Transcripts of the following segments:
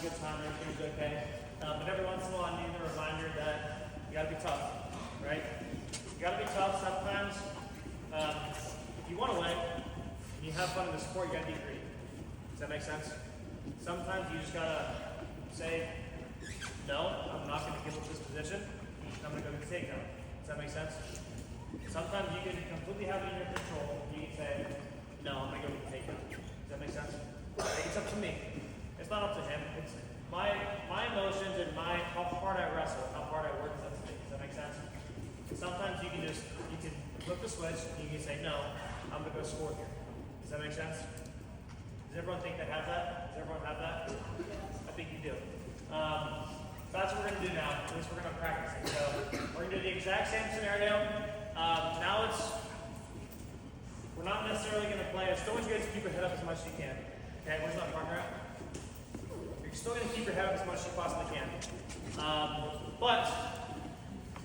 a good time, everything's okay. But every once in a while, I need a reminder that you gotta be tough, right? You gotta be tough sometimes. If you want to win and you have fun in the sport, you gotta be greedy. Does that make sense? Sometimes you just gotta say, no, I'm not gonna give up this position. I'm gonna go get the takedown. Does that make sense? Sometimes you can completely have it in your control. You can say, no, I'm gonna go get the takedown. Does that make sense? It's up to me. It's not up to him. It's my emotions and how hard I wrestle, how hard I work is up to me. Does that make sense? And sometimes you can flip the switch and you can say, no, I'm gonna go score here. Does that make sense? Does everyone think they have that? Does everyone have that? I think you do. So that's what we're gonna do now. At least we're gonna practice it. So we're gonna do the exact same scenario. Now we're not necessarily gonna play. I still want you guys to keep your head up as much as you can. Okay, where's my partner at? You're still gonna keep your head up as much as you possibly can. But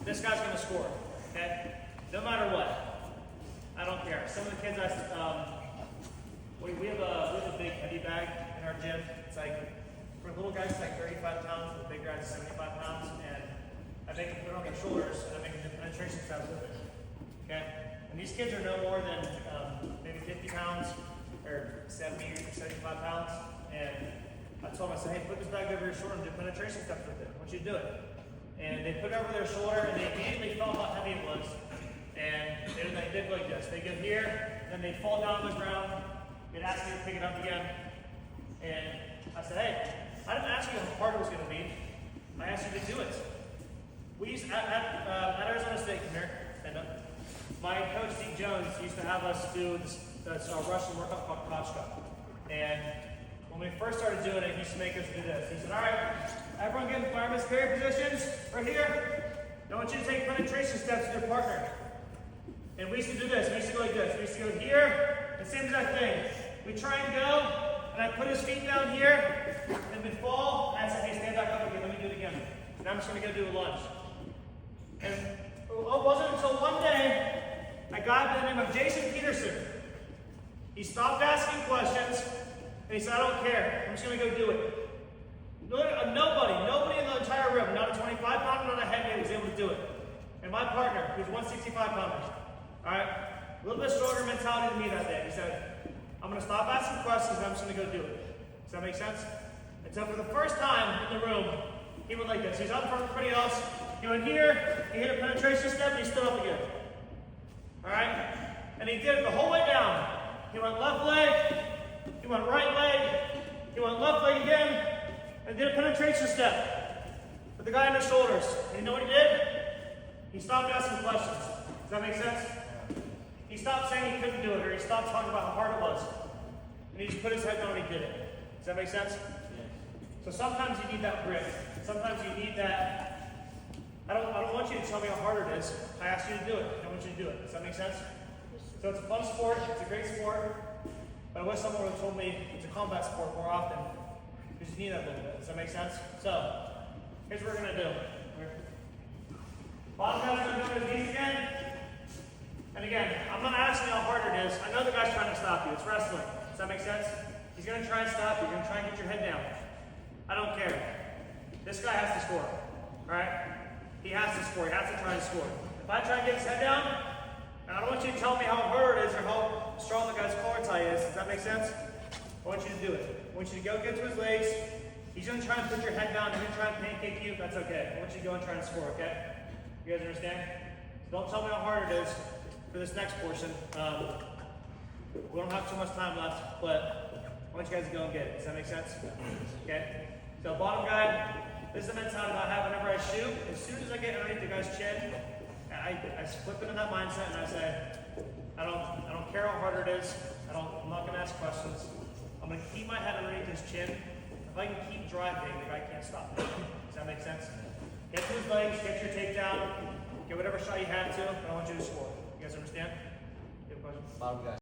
this guy's gonna score. Okay, no matter what. I don't care. Some of the kids, we have a big heavy bag in our gym. It's like, for little guys, it's like 35 pounds, for the big guys, 75 pounds, and I make them put it on their shoulders, and I make them do penetration steps with it. Okay? And these kids are no more than maybe 50 pounds, or 70 or 75 pounds, and I told them, I said, hey, put this bag over your shoulder and do penetration steps with it. I want you to do it. And they put it over their shoulder, and they immediately felt how heavy it was. And they did like this. They go here, then they fall down on the ground. They'd ask me to pick it up again. And I said, hey, I didn't ask you how hard it was going to be. I asked you to do it. We used at Arizona State, come here, stand up. My coach, Steve Jones, used to have us do this Russian workout called Kochka. And when we first started doing it, he used to make us do this. He said, all right, everyone get in fireman's carry positions right here. I want you to take penetration steps with your partner. And we used to do this. We used to go like this. We used to go here, the same exact thing. We try and go, and I put his feet down here, and we fall, and I said, hey, stand back up again. Let me do it again. Now I'm just going to go do a lunge. And it wasn't until one day, a guy by the name of Jason Peterson, he stopped asking questions, and he said, I don't care. I'm just going to go do it. Nobody in the entire room, not a 25-pounder, not a heavyweight, was able to do it. And my partner, who's 165-pounder, all right, a little bit stronger mentality than me that day. He said, I'm going to stop asking questions and I'm just going to go do it. Does that make sense? And so for the first time in the room, he went like this. He's up in front of everybody else. He went here, he hit a penetration step, and he stood up again. All right? And he did it the whole way down. He went left leg, he went right leg, he went left leg again, and did a penetration step with the guy on his shoulders. And you know what he did? He stopped asking questions. Does that make sense? He stopped saying he couldn't do it, or he stopped talking about how hard it was. And he just put his head down and he did it. Does that make sense? So sometimes you need that grit. Sometimes you need that. I don't want you to tell me how hard it is. I asked you to do it. I want you to do it. Does that make sense? So it's a fun sport. It's a great sport. But I wish someone would have told me it's a combat sport more often. Because you need that a little bit. Does that make sense? So here's what we're going to do. Bottom guy's going to go to his knees again. And again, I'm not asking how hard it is. I know the guy's trying to stop you. It's wrestling. Does that make sense? He's going to try and stop you. You're going to try and get your head down. I don't care. This guy has to score. Right? He has to score. He has to try and score. If I try and get his head down, and I don't want you to tell me how hard it is or how strong the guy's core tie is. Does that make sense? I want you to do it. I want you to go get to his legs. He's going to try and put your head down. He's going to try and pancake you. That's okay. I want you to go and try and score, okay? You guys understand? So don't tell me how hard it is for this next portion. We don't have too much time left, but I want you guys to go and get it. Does that make sense? Okay? So bottom guy, this is the mentality I have whenever I shoot. As soon as I get underneath the guy's chin, I flip into that mindset and I say, I don't care how hard it is. I'm not gonna ask questions. I'm gonna keep my head underneath his chin. If I can keep driving, the guy can't stop me. Does that make sense? Get to his legs, get your takedown, get whatever shot you have to, but I want you to score. You guys understand? You have a question? Bottom guy.